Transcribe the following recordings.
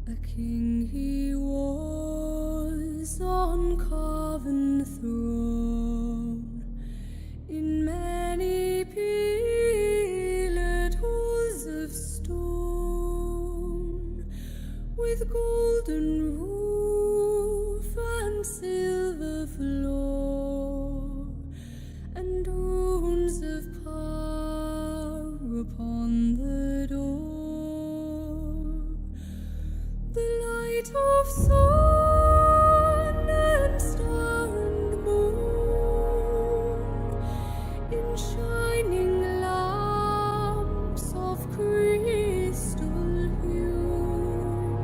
A king he was on carven throne, in many pillared halls of stone, with golden roof and silver floor, and runes of power upon the door. The light of sun and star and moon, in shining lamps of crystal hue,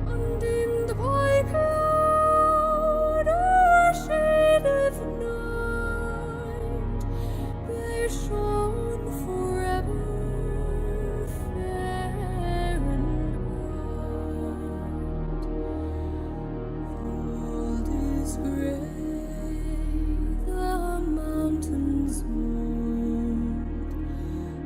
undimmed by cloud or shade of night, they shone forever fair and bright. The world is grey, the mountains mold,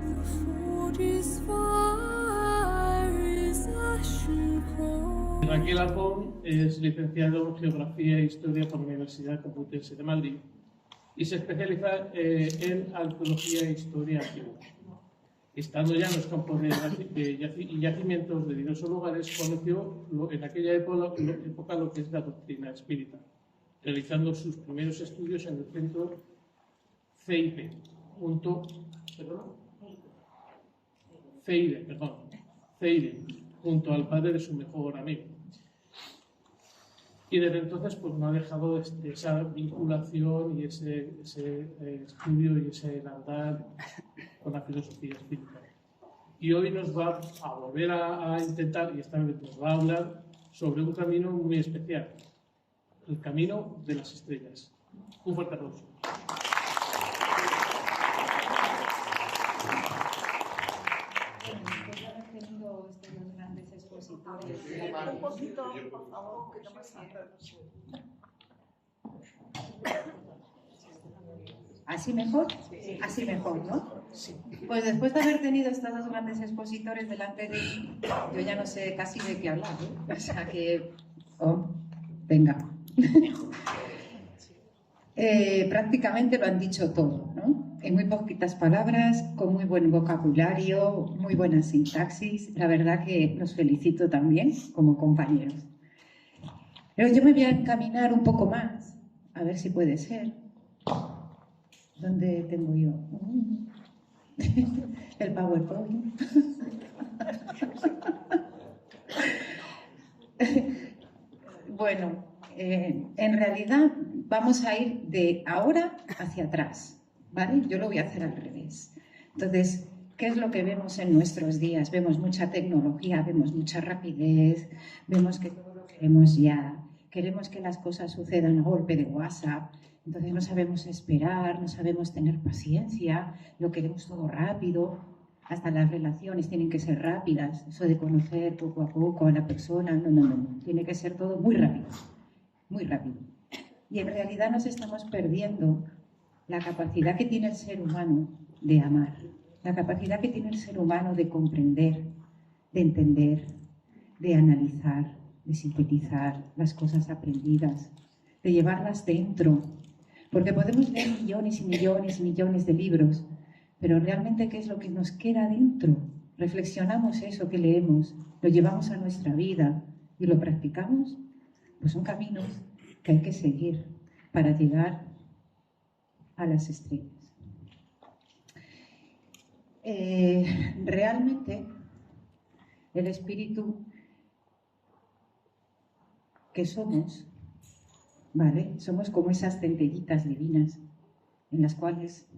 the forge is fire, is ashen cold. Raquel Alpón es licenciado en Geografía e Historia por la Universidad Complutense de Madrid y se especializa en Arqueología e Historia Antigua. Estando ya en los campos de yacimientos de diversos lugares, conoció en aquella época lo que es la doctrina espírita, realizando sus primeros estudios en el centro CEIDE, junto al padre de su mejor amigo. Y desde entonces pues no ha dejado esa vinculación y ese estudio y ese andar con la filosofía espiritual. Y hoy nos va a volver a intentar, y esta vez nos va a hablar sobre un camino muy especial, el camino de las estrellas. Un fuerte aplauso. Estos grandes expositores. Un poquito, por favor, un poquito más alto. ¿Así mejor? Así mejor, ¿no? Pues después de haber tenido estos dos grandes expositores delante de mí, yo ya no sé casi de qué hablar, ¿eh? O sea que... venga. Prácticamente lo han dicho todo, ¿no? En muy poquitas palabras, con muy buen vocabulario, muy buena sintaxis. La verdad que los felicito también como compañeros. Pero yo me voy a encaminar un poco más, a ver si puede ser. ¿Dónde tengo yo? El PowerPoint. Bueno, en realidad vamos a ir de ahora hacia atrás, ¿vale? Yo lo voy a hacer al revés. Entonces, ¿qué es lo que vemos en nuestros días? Vemos mucha tecnología, vemos mucha rapidez, vemos que todo lo queremos ya, queremos que las cosas sucedan a golpe de WhatsApp, entonces no sabemos esperar, no sabemos tener paciencia, lo queremos todo rápido, hasta las relaciones tienen que ser rápidas, eso de conocer poco a poco a la persona, no, tiene que ser todo muy rápido, muy rápido. Y en realidad nos estamos perdiendo la capacidad que tiene el ser humano de amar, la capacidad que tiene el ser humano de comprender, de entender, de analizar, de sintetizar las cosas aprendidas, de llevarlas dentro. Porque podemos leer millones y millones y millones de libros, pero realmente ¿qué es lo que nos queda dentro? ¿Reflexionamos eso que leemos? ¿Lo llevamos a nuestra vida y lo practicamos? Pues son caminos que hay que seguir para llegar a las estrellas. Realmente el espíritu que somos, ¿vale? Somos como esas centellitas divinas en las cuales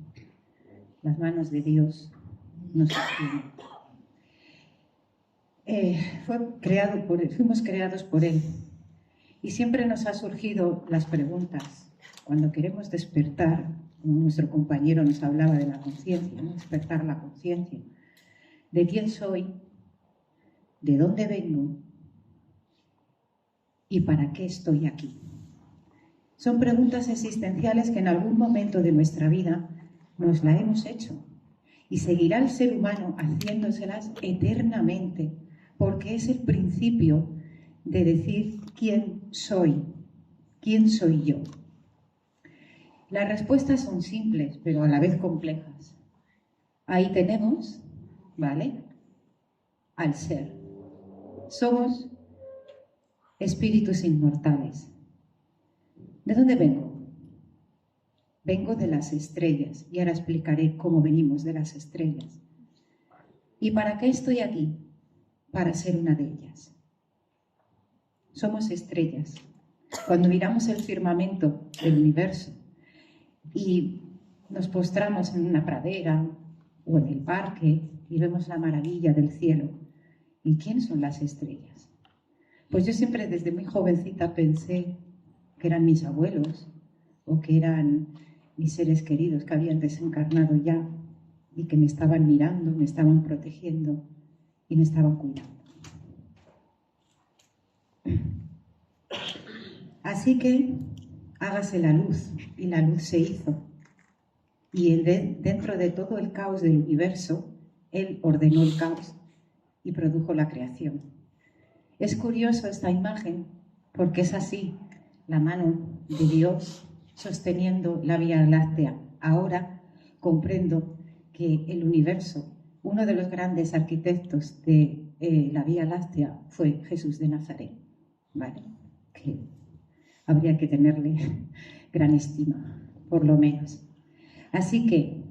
las manos de Dios nos sostienen. Fuimos creados por Él y siempre nos ha surgido las preguntas cuando queremos despertar, como nuestro compañero nos hablaba de la conciencia, ¿no? Despertar la conciencia. ¿De quién soy? ¿De dónde vengo? ¿Y para qué estoy aquí? Son preguntas existenciales que en algún momento de nuestra vida nos la hemos hecho y seguirá el ser humano haciéndoselas eternamente, porque es el principio de decir quién soy yo. Las respuestas son simples, pero a la vez complejas. Ahí tenemos, ¿vale?, al ser. Somos espíritus inmortales. ¿De dónde vengo? Vengo de las estrellas, y ahora explicaré cómo venimos de las estrellas. ¿Y para qué estoy aquí? Para ser una de ellas. Somos estrellas. Cuando miramos el firmamento del universo y nos postramos en una pradera o en el parque y vemos la maravilla del cielo, ¿y quién son las estrellas? Pues yo siempre desde muy jovencita pensé que eran mis abuelos o que eran mis seres queridos que habían desencarnado ya y que me estaban mirando, me estaban protegiendo y me estaban cuidando. Así que hágase la luz, y la luz se hizo. Y dentro de todo el caos del universo, Él ordenó el caos y produjo la creación. Es curioso esta imagen porque es así, la mano de Dios sosteniendo la Vía Láctea. Ahora comprendo que el universo, uno de los grandes arquitectos de la Vía Láctea fue Jesús de Nazaret, ¿vale? Que habría que tenerle gran estima, por lo menos. Así que,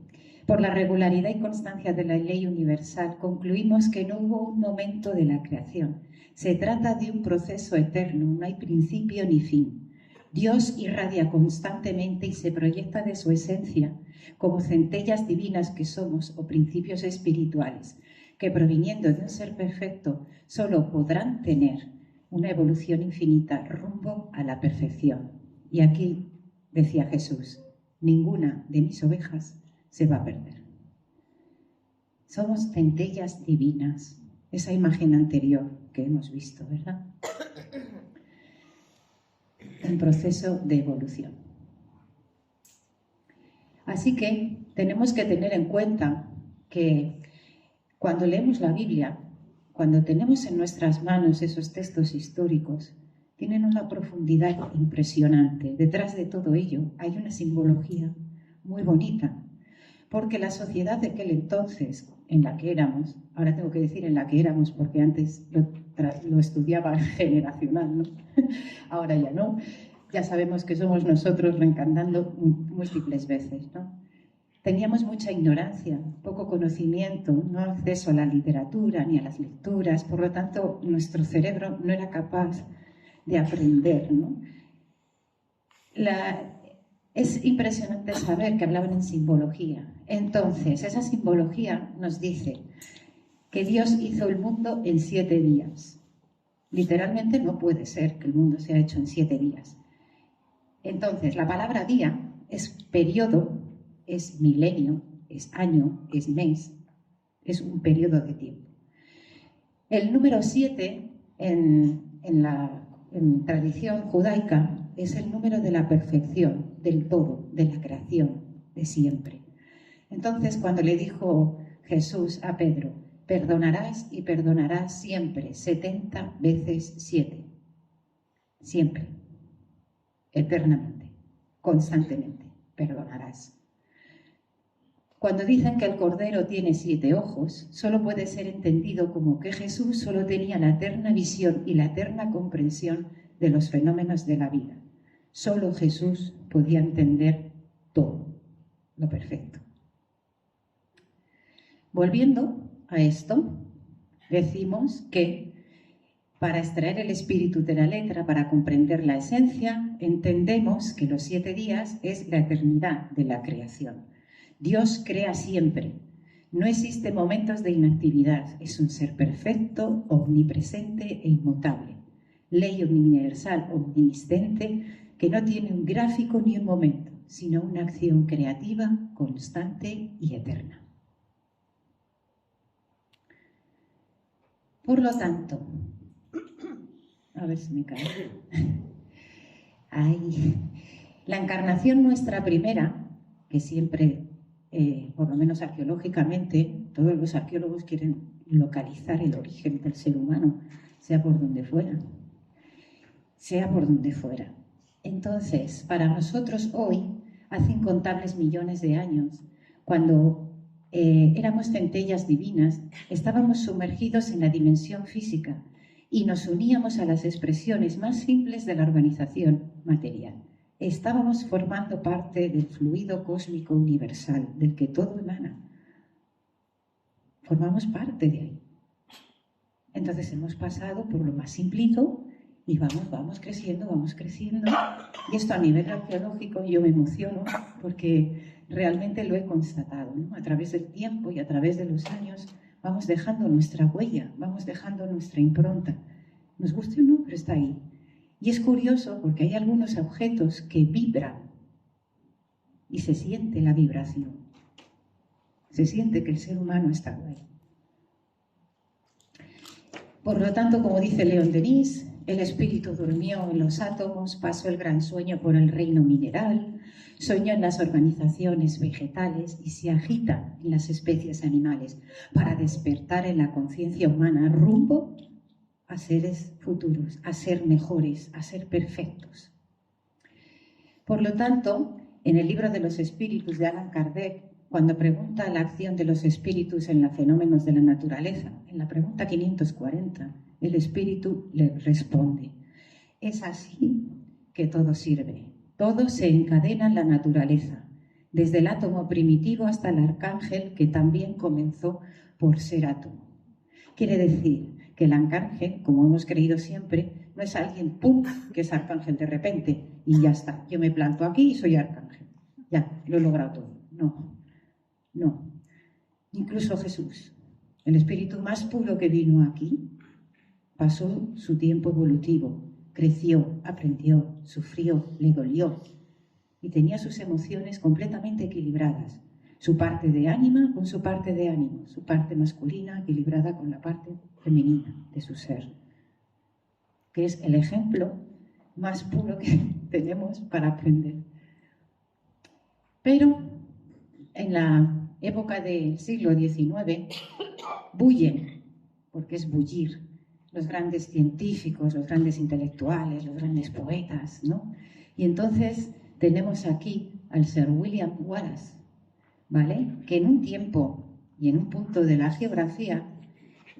por la regularidad y constancia de la ley universal, concluimos que no hubo un momento de la creación. Se trata de un proceso eterno, no hay principio ni fin. Dios irradia constantemente y se proyecta de su esencia como centellas divinas que somos o principios espirituales, que proviniendo de un ser perfecto solo podrán tener una evolución infinita rumbo a la perfección. Y aquí, decía Jesús, ninguna de mis ovejas se va a perder. Somos centellas divinas, esa imagen anterior que hemos visto, ¿verdad? En proceso de evolución. Así que tenemos que tener en cuenta que cuando leemos la Biblia, cuando tenemos en nuestras manos esos textos históricos, tienen una profundidad impresionante. Detrás de todo ello hay una simbología muy bonita, porque la sociedad de aquel entonces, en la que éramos, ahora tengo que decir en la que éramos porque antes lo estudiaba generacional, ¿no? Ahora ya no, ya sabemos que somos nosotros reencarnando múltiples veces, ¿no? Teníamos mucha ignorancia, poco conocimiento, no acceso a la literatura ni a las lecturas, por lo tanto nuestro cerebro no era capaz de aprender, ¿no? Es impresionante saber que hablaban en simbología. Entonces, esa simbología nos dice que Dios hizo el mundo en 7 días. Literalmente no puede ser que el mundo sea hecho en 7 días. Entonces, la palabra día es periodo, es milenio, es año, es mes, es un periodo de tiempo. El número 7 en tradición judaica es el número de la perfección, del todo, de la creación, de siempre. Entonces, cuando le dijo Jesús a Pedro, perdonarás y perdonarás siempre, 70 veces 7. Siempre, eternamente, constantemente, perdonarás. Cuando dicen que el Cordero tiene 7 ojos, solo puede ser entendido como que Jesús solo tenía la eterna visión y la eterna comprensión de los fenómenos de la vida. Solo Jesús podía entender todo, lo perfecto. Volviendo a esto, decimos que para extraer el espíritu de la letra, para comprender la esencia, entendemos que los 7 días es la eternidad de la creación. Dios crea siempre. No existe momentos de inactividad. Es un ser perfecto, omnipresente e inmutable. Ley universal, omnisciente, que no tiene un gráfico ni un momento, sino una acción creativa, constante y eterna. Por lo tanto, a ver si me cae. Ahí. La encarnación nuestra primera, que siempre, por lo menos arqueológicamente, todos los arqueólogos quieren localizar el origen del ser humano, sea por donde fuera. Sea por donde fuera. Entonces, para nosotros hoy, hace incontables millones de años, cuando éramos centellas divinas, estábamos sumergidos en la dimensión física y nos uníamos a las expresiones más simples de la organización material. Estábamos formando parte del fluido cósmico universal, del que todo emana. Formamos parte de ahí. Entonces hemos pasado por lo más simplito y vamos creciendo, vamos creciendo. Y esto a nivel arqueológico yo me emociono porque realmente lo he constatado, ¿no? A través del tiempo y a través de los años vamos dejando nuestra huella, vamos dejando nuestra impronta. Nos guste o no, pero está ahí. Y es curioso porque hay algunos objetos que vibran y se siente la vibración. Se siente que el ser humano está ahí. Por lo tanto, como dice León Denis, el espíritu durmió en los átomos, pasó el gran sueño por el reino mineral, soñó en las organizaciones vegetales y se agita en las especies animales para despertar en la conciencia humana rumbo a seres futuros, a ser mejores, a ser perfectos. Por lo tanto, en el libro de los espíritus de Allan Kardec, cuando pregunta la acción de los espíritus en los fenómenos de la naturaleza, en la pregunta 540, el espíritu le responde: es así que todo sirve, todo se encadena en la naturaleza, desde el átomo primitivo hasta el arcángel que también comenzó por ser átomo. Quiere decir que el arcángel, como hemos creído siempre, no es alguien ¡pum!, que es arcángel de repente y ya está. Yo me planto aquí y soy arcángel. Ya, lo he logrado todo. No. Incluso Jesús, el espíritu más puro que vino aquí, pasó su tiempo evolutivo, creció, aprendió, sufrió, le dolió y tenía sus emociones completamente equilibradas. Su parte de ánima con su parte de ánimo, su parte masculina equilibrada con la parte femenina de su ser, que es el ejemplo más puro que tenemos para aprender. Pero en la época del siglo XIX bullen, porque es bullir, los grandes científicos, los grandes intelectuales, los grandes poetas, ¿no? Y entonces tenemos aquí al Sir William Wallace, ¿vale? Que en un tiempo y en un punto de la geografía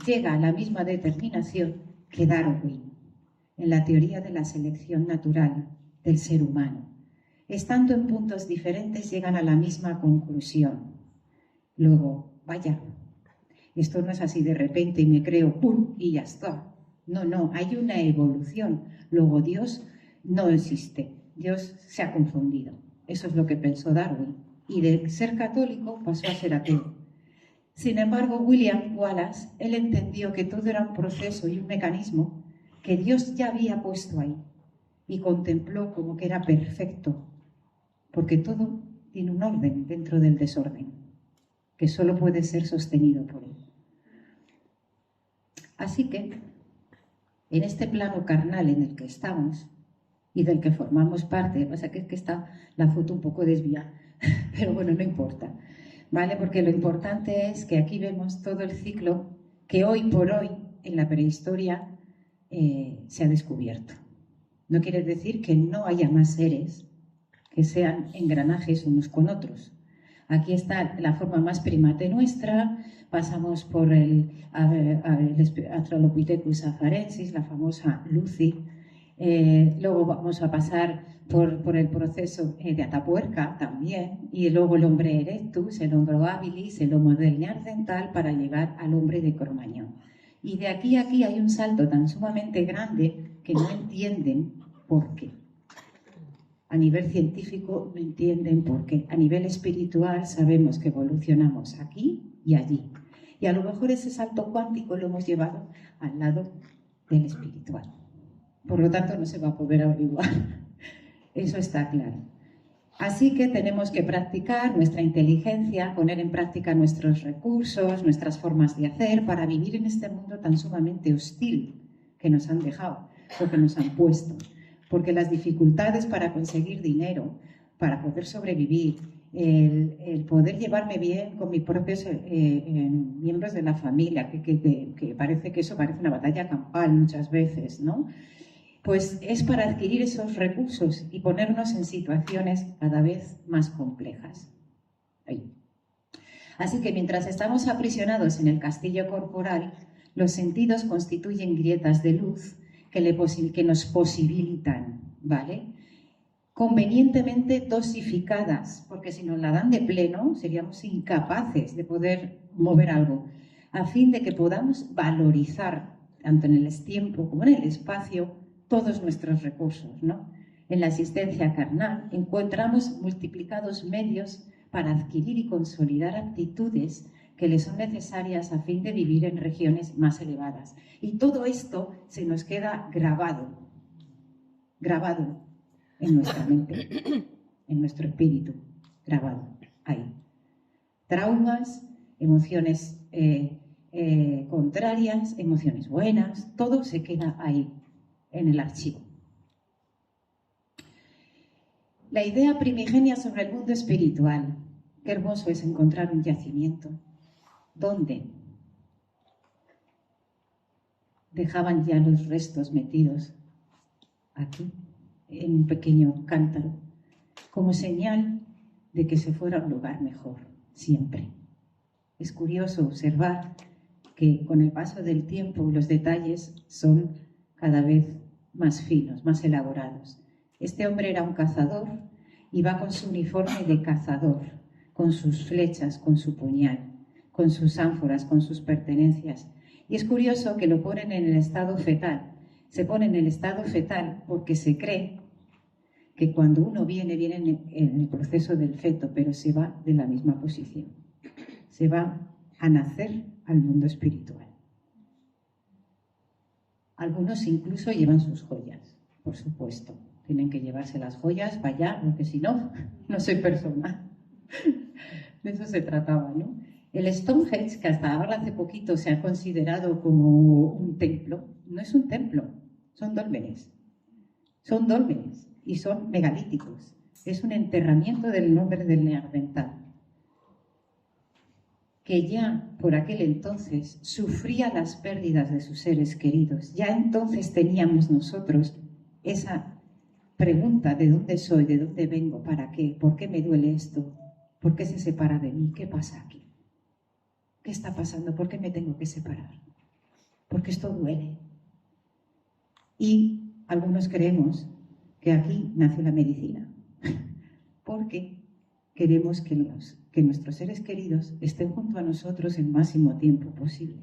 llega a la misma determinación que Darwin en la teoría de la selección natural del ser humano. Estando en puntos diferentes llegan a la misma conclusión. Luego, vaya, esto no es así de repente y me creo ¡pum! Y ya está. No, hay una evolución. Luego Dios no existe, Dios se ha confundido. Eso es lo que pensó Darwin. Y de ser católico pasó a ser ateo. Sin embargo, William Wallace, él entendió que todo era un proceso y un mecanismo que Dios ya había puesto ahí y contempló como que era perfecto, porque todo tiene un orden dentro del desorden, que solo puede ser sostenido por él. Así que, en este plano carnal en el que estamos y del que formamos parte, lo que pasa es que está la foto un poco desviada, pero bueno, no importa, ¿vale? Porque lo importante es que aquí vemos todo el ciclo que hoy por hoy en la prehistoria se ha descubierto. No quiere decir que no haya más seres que sean engranajes unos con otros. Aquí está la forma más primate nuestra, pasamos por el Australopithecus afarensis, la famosa Lucy, luego vamos a pasar por el proceso de Atapuerca también, y luego el hombre erectus, el homo habilis, el homo del neandertal, para llegar al hombre de Cro-Magnon. Y de aquí a aquí hay un salto tan sumamente grande que no entienden por qué. A nivel científico no entienden por qué. A nivel espiritual sabemos que evolucionamos aquí y allí. Y a lo mejor ese salto cuántico lo hemos llevado al lado del espiritual. Por lo tanto, no se va a poder averiguar. Eso está claro. Así que tenemos que practicar nuestra inteligencia, poner en práctica nuestros recursos, nuestras formas de hacer para vivir en este mundo tan sumamente hostil que nos han dejado o que nos han puesto. Porque las dificultades para conseguir dinero, para poder sobrevivir el poder llevarme bien con mis propios miembros de la familia, que parece que eso parece una batalla campal muchas veces, ¿no? Pues es para adquirir esos recursos y ponernos en situaciones cada vez más complejas. Ahí. Así que mientras estamos aprisionados en el castillo corporal, los sentidos constituyen grietas de luz que nos posibilitan, ¿vale? Convenientemente dosificadas, porque si nos la dan de pleno seríamos incapaces de poder mover algo, a fin de que podamos valorizar, tanto en el tiempo como en el espacio, todos nuestros recursos, ¿no? En la existencia carnal encontramos multiplicados medios para adquirir y consolidar aptitudes que le son necesarias a fin de vivir en regiones más elevadas. Y todo esto se nos queda grabado en nuestra mente, en nuestro espíritu, grabado ahí. Traumas, emociones contrarias, emociones buenas, todo se queda ahí, en el archivo. La idea primigenia sobre el mundo espiritual. Qué hermoso es encontrar un yacimiento. ¿Dónde? Dejaban ya los restos metidos aquí, en un pequeño cántaro, como señal de que se fuera a un lugar mejor, siempre. Es curioso observar que con el paso del tiempo los detalles son cada vez más finos, más elaborados. Este hombre era un cazador y va con su uniforme de cazador, con sus flechas, con su puñal, con sus ánforas, con sus pertenencias. Y es curioso que lo ponen en el estado fetal. Se pone en el estado fetal porque se cree que cuando uno viene en el proceso del feto, pero se va de la misma posición. Se va a nacer al mundo espiritual. Algunos incluso llevan sus joyas, por supuesto. Tienen que llevarse las joyas para allá, porque si no, no soy persona. De eso se trataba, ¿no? El Stonehenge, que hasta ahora hace poquito se ha considerado como un templo, no es un templo, son dólmenes. Son dólmenes y son megalíticos. Es un enterramiento del nombre del Neandertal, que ya por aquel entonces sufría las pérdidas de sus seres queridos. Ya entonces teníamos nosotros esa pregunta: ¿de dónde soy? ¿De dónde vengo? ¿Para qué? ¿Por qué me duele esto? ¿Por qué se separa de mí? ¿Qué pasa aquí? ¿Qué está pasando? ¿Por qué me tengo que separar? Porque esto duele. Y algunos creemos que aquí nace la medicina, porque queremos que nuestros seres queridos estén junto a nosotros el máximo tiempo posible.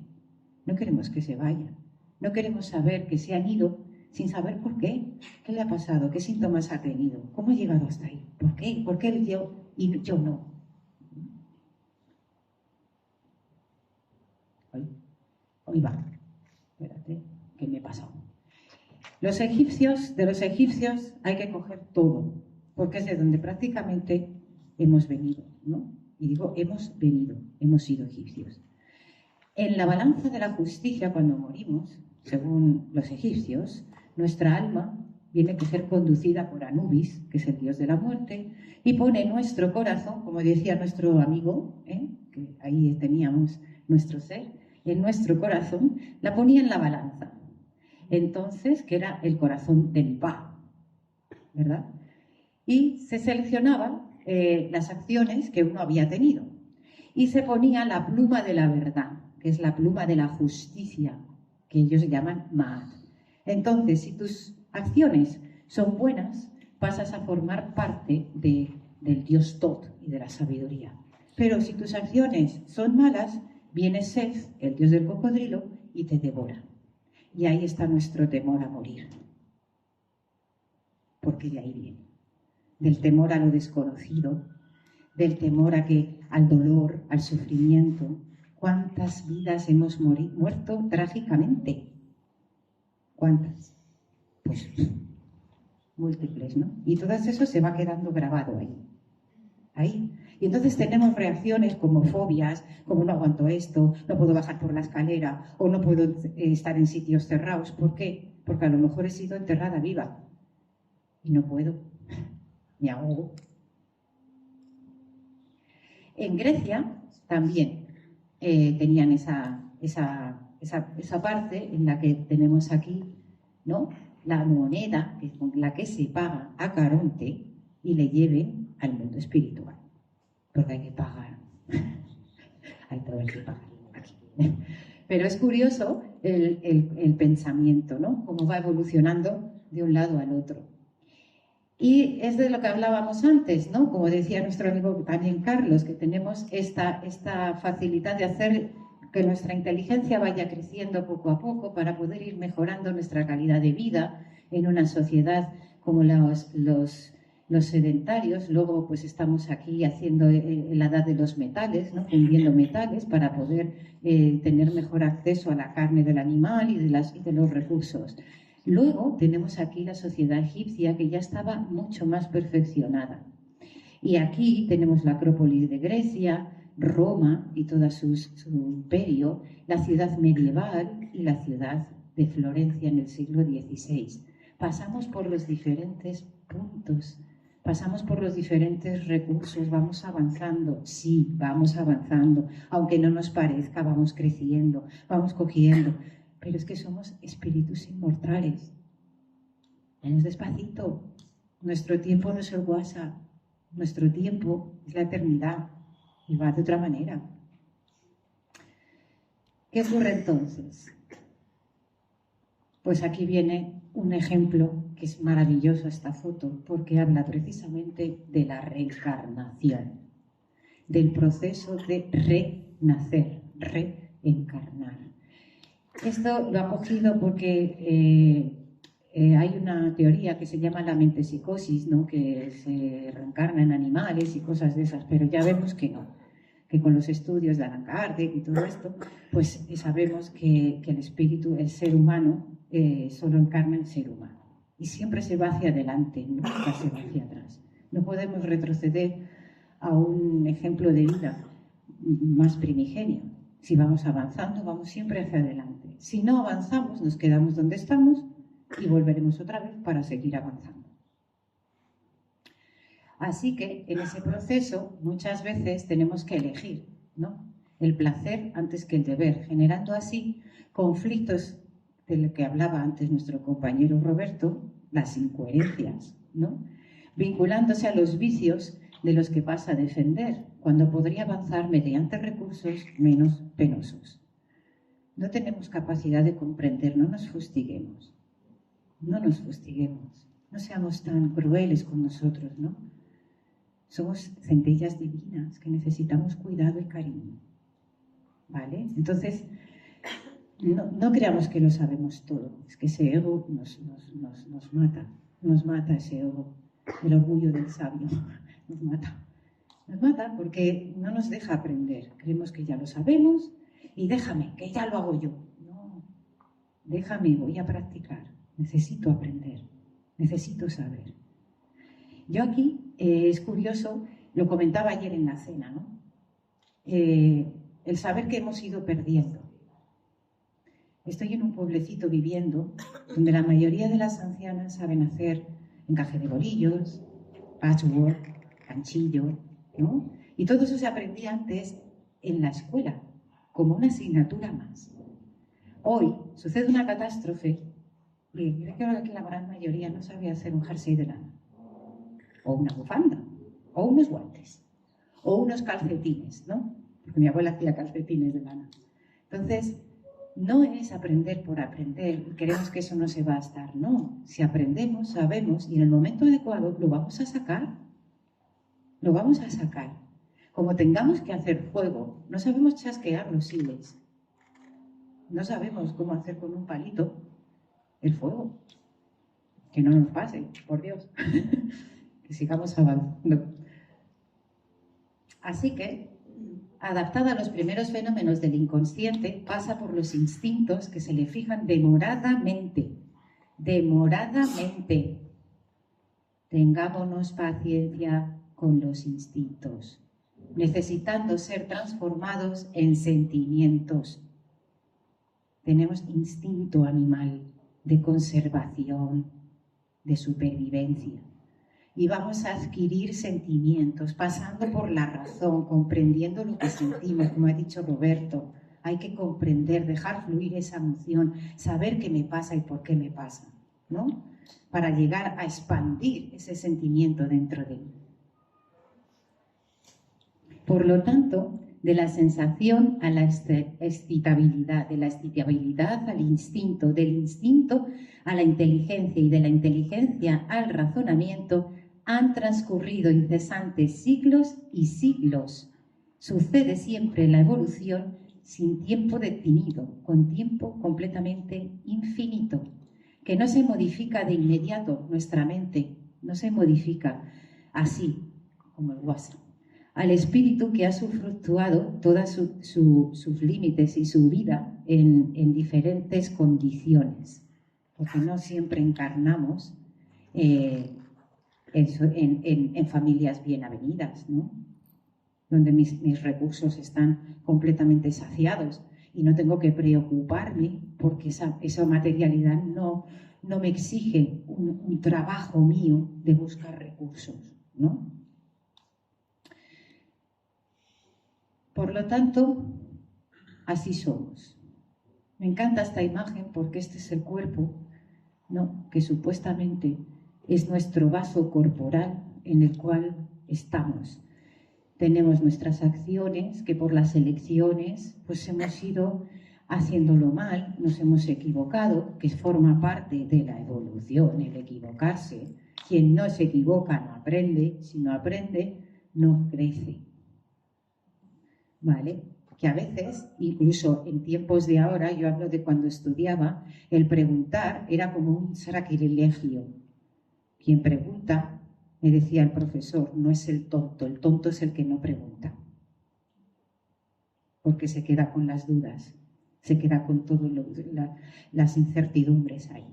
No queremos que se vayan. No queremos saber que se han ido sin saber por qué. ¿Qué le ha pasado? ¿Qué síntomas ha tenido? ¿Cómo ha llegado hasta ahí? ¿Por qué? ¿Por qué él y yo no? Hoy va. Espérate, ¿qué me ha pasado? De los egipcios hay que coger todo, porque es de donde prácticamente hemos venido, ¿no? Y digo, hemos sido egipcios. En la balanza de la justicia, cuando morimos, según los egipcios, nuestra alma tiene que ser conducida por Anubis, que es el dios de la muerte, y pone nuestro corazón, como decía nuestro amigo, que ahí teníamos nuestro ser, en nuestro corazón, la ponía en la balanza. Entonces, que era el corazón del Pa, ¿verdad? Y se seleccionaban las acciones que uno había tenido. Y se ponía la pluma de la verdad, que es la pluma de la justicia, que ellos llaman Ma'at. Entonces, si tus acciones son buenas, pasas a formar parte del dios Tot y de la sabiduría. Pero si tus acciones son malas, viene Seth, el dios del cocodrilo, y te devora. Y ahí está nuestro temor a morir. Porque de ahí viene. Del temor a lo desconocido, del temor al dolor, al sufrimiento. ¿Cuántas vidas hemos muerto trágicamente? ¿Cuántas? Pues múltiples, ¿no? Y todo eso se va quedando grabado ahí. Ahí. Y entonces tenemos reacciones como fobias, como no aguanto esto, no puedo bajar por la escalera o no puedo estar en sitios cerrados. ¿Por qué? Porque a lo mejor he sido enterrada viva y no puedo. Me ahogo. En Grecia también tenían esa parte en la que tenemos aquí, ¿no?, la moneda con la que se paga a Caronte y le lleven al mundo espiritual. Porque hay que pagar. Hay todo el que pagar aquí. Pero es curioso el pensamiento, ¿no?, cómo va evolucionando de un lado al otro. Y es de lo que hablábamos antes, ¿no? Como decía nuestro amigo también Carlos, que tenemos esta facilidad de hacer que nuestra inteligencia vaya creciendo poco a poco para poder ir mejorando nuestra calidad de vida en una sociedad como los sedentarios. Luego pues estamos aquí haciendo la edad de los metales, ¿no?, fundiendo metales para poder tener mejor acceso a la carne del animal y de los recursos. Luego tenemos aquí la sociedad egipcia, que ya estaba mucho más perfeccionada. Y aquí tenemos la Acrópolis de Grecia, Roma y todo su imperio, la ciudad medieval y la ciudad de Florencia en el siglo XVI. Pasamos por los diferentes puntos, pasamos por los diferentes recursos, vamos avanzando. Sí, vamos avanzando, aunque no nos parezca, vamos creciendo, vamos cogiendo. Pero es que somos espíritus inmortales. Vamos despacito. Nuestro tiempo no es el WhatsApp. Nuestro tiempo es la eternidad. Y va de otra manera. ¿Qué ocurre entonces? Pues aquí viene un ejemplo que es maravilloso, esta foto, porque habla precisamente de la reencarnación, del proceso de renacer, reencarnar. Esto lo ha cogido porque hay una teoría que se llama la mentepsicosis, ¿no?, que se reencarna en animales y cosas de esas, pero ya vemos que no, que con los estudios de Allan Kardec y todo esto, pues sabemos que el espíritu, el ser humano, solo encarna en ser humano y siempre se va hacia adelante, nunca se va hacia atrás. No podemos retroceder a un ejemplo de vida más primigenio. Si vamos avanzando, vamos siempre hacia adelante. Si no avanzamos, nos quedamos donde estamos y volveremos otra vez para seguir avanzando. Así que en ese proceso muchas veces tenemos que elegir, ¿no?, el placer antes que el deber, generando así conflictos de lo que hablaba antes nuestro compañero Roberto, las incoherencias, ¿no?, vinculándose a los vicios de los que pasa a defender, cuando podría avanzar mediante recursos menos penosos. No tenemos capacidad de comprender, no nos fustiguemos, no seamos tan crueles con nosotros, ¿no? Somos centellas divinas que necesitamos cuidado y cariño, ¿vale? Entonces, no creamos que lo sabemos todo, es que ese ego nos mata ese ego, el orgullo del sabio, nos mata porque no nos deja aprender. Creemos que ya lo sabemos y déjame, que ya lo hago yo. No, déjame, voy a practicar. Necesito aprender, necesito saber. Yo aquí, es curioso, lo comentaba ayer en la cena, ¿no?, el saber que hemos ido perdiendo. Estoy en un pueblecito viviendo donde la mayoría de las ancianas saben hacer encaje de bolillos, patchwork, ganchillo, ¿no? Y todo eso se aprendía antes en la escuela, como una asignatura más. Hoy sucede una catástrofe y creo que la gran mayoría no sabe hacer un jersey de lana, o una bufanda, o unos guantes, o unos calcetines, ¿no? Porque mi abuela hacía calcetines de lana. Entonces, no es aprender por aprender y creemos que eso no se va a estar. No, si aprendemos, sabemos y en el momento adecuado lo vamos a sacar. Lo vamos a sacar. Como tengamos que hacer fuego, no sabemos chasquear los hiles. No sabemos cómo hacer con un palito el fuego. Que no nos pase, por Dios. Que sigamos avanzando. Así que, adaptada a los primeros fenómenos del inconsciente, pasa por los instintos que se le fijan demoradamente. Demoradamente. Tengámonos paciencia con los instintos, necesitando ser transformados en sentimientos. Tenemos instinto animal de conservación, de supervivencia. y vamos a adquirir sentimientos, pasando por la razón, comprendiendo lo que sentimos, como ha dicho Roberto. Hay que comprender, dejar fluir esa emoción, saber qué me pasa y por qué me pasa, ¿no? Para llegar a expandir ese sentimiento dentro de mí. Por lo tanto, de la sensación a la excitabilidad, de la excitabilidad al instinto, del instinto a la inteligencia y de la inteligencia al razonamiento, han transcurrido incesantes siglos y siglos. Sucede siempre la evolución sin tiempo definido, con tiempo completamente infinito, que no se modifica de inmediato nuestra mente, no se modifica así como el WhatsApp. Al espíritu que ha sufructuado todos sus límites y su vida en diferentes condiciones, porque no siempre encarnamos en familias bien avenidas, ¿no? Donde mis recursos están completamente saciados y no tengo que preocuparme porque esa materialidad no me exige un trabajo mío de buscar recursos, ¿no? Por lo tanto, así somos. Me encanta esta imagen porque este es el cuerpo, ¿no? Que supuestamente es nuestro vaso corporal en el cual estamos. Tenemos nuestras acciones que por las elecciones pues hemos ido haciéndolo mal, nos hemos equivocado, que forma parte de la evolución, el equivocarse. Quien no se equivoca no aprende, si no aprende no crece. ¿Vale? Que a veces, incluso en tiempos de ahora, yo hablo de cuando estudiaba, el preguntar era como un sacrilegio. Quien pregunta, me decía el profesor, no es el tonto es el que no pregunta. Porque se queda con las dudas, se queda con todas las incertidumbres ahí.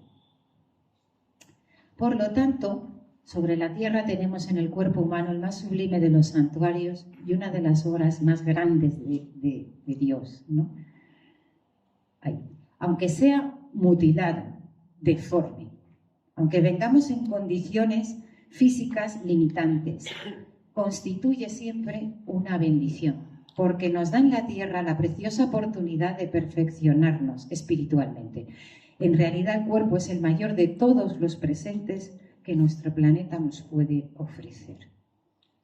Por lo tanto, sobre la tierra tenemos en el cuerpo humano el más sublime de los santuarios y una de las obras más grandes de Dios, ¿no? Ahí. Aunque sea mutilada, deforme, aunque vengamos en condiciones físicas limitantes, constituye siempre una bendición, porque nos da en la tierra la preciosa oportunidad de perfeccionarnos espiritualmente. En realidad el cuerpo es el mayor de todos los presentes que nuestro planeta nos puede ofrecer.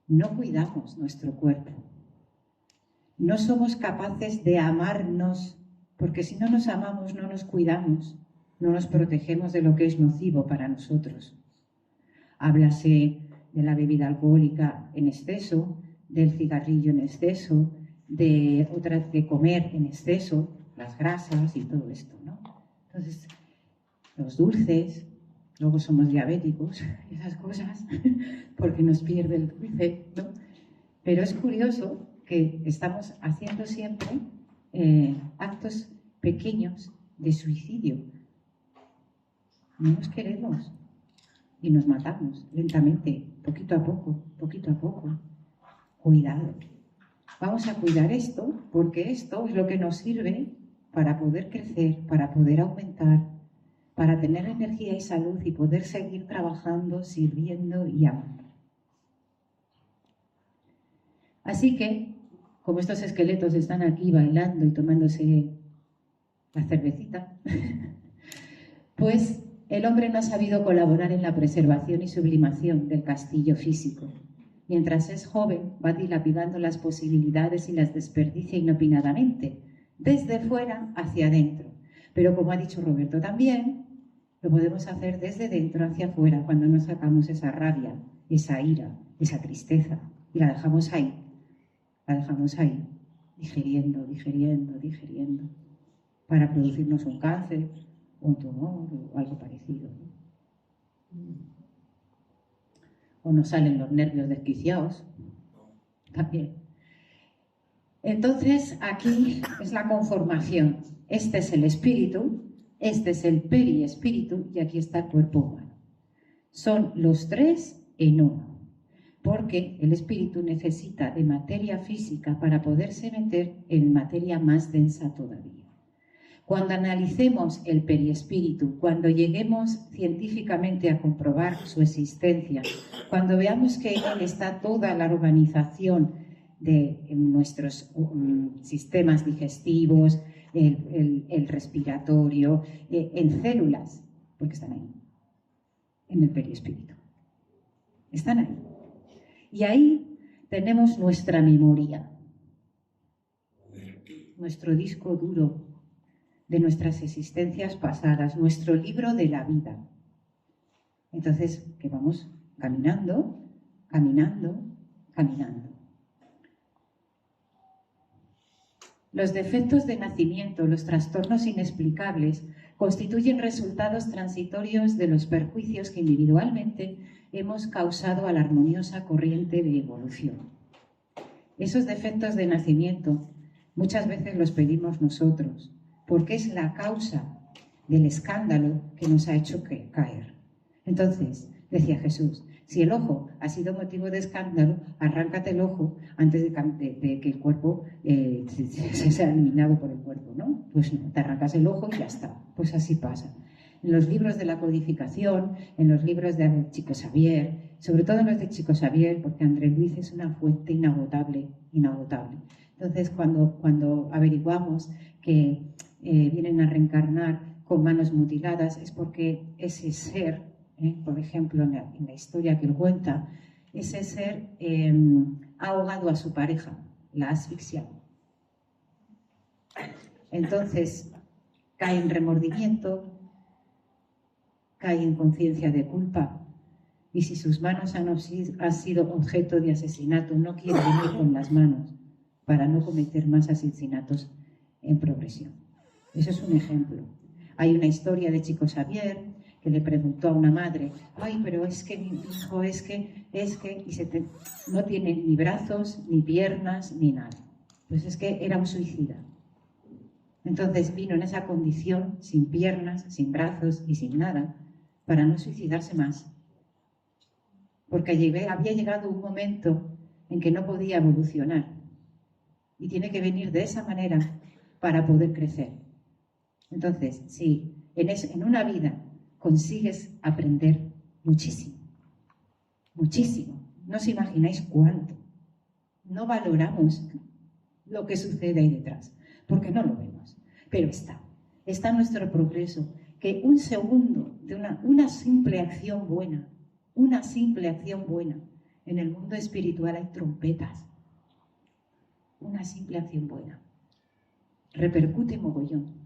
No cuidamos nuestro cuerpo. No somos capaces de amarnos, porque si no nos amamos, no nos cuidamos, no nos protegemos de lo que es nocivo para nosotros. Háblase de la bebida alcohólica en exceso, del cigarrillo en exceso, de comer en exceso, las grasas y todo esto, ¿no? Entonces, los dulces. Luego somos diabéticos, esas cosas, porque nos pierde el dulce, ¿no? Pero es curioso que estamos haciendo siempre actos pequeños de suicidio. No nos queremos y nos matamos lentamente, poquito a poco, poquito a poco. Cuidado. Vamos a cuidar esto, porque esto es lo que nos sirve para poder crecer, para poder aumentar, para tener energía y salud y poder seguir trabajando, sirviendo y amando. Así que, como estos esqueletos están aquí bailando y tomándose la cervecita, pues el hombre no ha sabido colaborar en la preservación y sublimación del castillo físico. Mientras es joven, va dilapidando las posibilidades y las desperdicia inopinadamente, desde fuera hacia adentro. Pero como ha dicho Roberto también, lo podemos hacer desde dentro hacia afuera cuando nos sacamos esa rabia, esa ira, esa tristeza y la dejamos ahí, digiriendo, digiriendo, digiriendo, para producirnos un cáncer, un tumor o algo parecido, ¿no? O nos salen los nervios desquiciados, también. Entonces, aquí es la conformación. Este es el espíritu, este es el periespíritu y aquí está el cuerpo humano. Son los tres en uno, porque el espíritu necesita de materia física para poderse meter en materia más densa todavía. Cuando analicemos el periespíritu, cuando lleguemos científicamente a comprobar su existencia, cuando veamos que en él está toda la organización de nuestros sistemas digestivos, el respiratorio, en células, porque están ahí, en el periespíritu. Están ahí. Y ahí tenemos nuestra memoria, nuestro disco duro de nuestras existencias pasadas, nuestro libro de la vida. Entonces, que vamos caminando, caminando, caminando. Los defectos de nacimiento, los trastornos inexplicables, constituyen resultados transitorios de los perjuicios que individualmente hemos causado a la armoniosa corriente de evolución. Esos defectos de nacimiento muchas veces los pedimos nosotros, porque es la causa del escándalo que nos ha hecho caer. Entonces, decía Jesús, si el ojo ha sido motivo de escándalo, arráncate el ojo antes de que el cuerpo se sea eliminado por el cuerpo, ¿no? Pues no, te arrancas el ojo y ya está. Pues así pasa. En los libros de la codificación, en los libros de Chico Xavier, sobre todo en los de Chico Xavier, porque André Luis es una fuente inagotable, inagotable. Entonces, cuando averiguamos que vienen a reencarnar con manos mutiladas, es porque ese ser, por ejemplo, en la historia que él cuenta, ese ser ha ahogado a su pareja, la ha asfixiado. Entonces, cae en remordimiento, cae en conciencia de culpa, y si sus manos han sido objeto de asesinato, no quiere venir con las manos para no cometer más asesinatos en progresión. Eso es un ejemplo. Hay una historia de Chico Xavier que le preguntó a una madre, ay, pero es que mi hijo, no tiene ni brazos, ni piernas, ni nada. Pues es que era un suicida. Entonces vino en esa condición, sin piernas, sin brazos y sin nada, para no suicidarse más. Porque había llegado un momento en que no podía evolucionar. Y tiene que venir de esa manera para poder crecer. Entonces, si en una vida consigues aprender muchísimo, muchísimo, no os imagináis cuánto, no valoramos lo que sucede ahí detrás, porque no lo vemos, pero está nuestro progreso, que un segundo de una simple acción buena, en el mundo espiritual hay trompetas, una simple acción buena, repercute mogollón.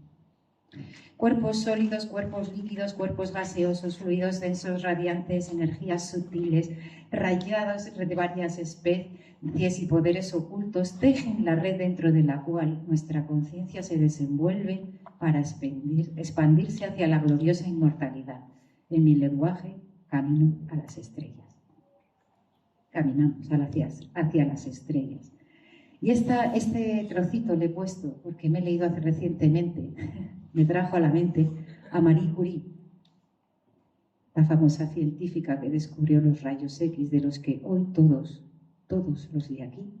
Cuerpos sólidos, cuerpos líquidos, cuerpos gaseosos, fluidos densos, radiantes, energías sutiles, rayados de varias especies y poderes ocultos tejen la red dentro de la cual nuestra conciencia se desenvuelve para expandirse hacia la gloriosa inmortalidad. En mi lenguaje, camino a las estrellas. Caminamos hacia las estrellas. Y este trocito le he puesto porque me he leído hace recientemente, me trajo a la mente a Marie Curie, la famosa científica que descubrió los rayos X, de los que hoy todos los de aquí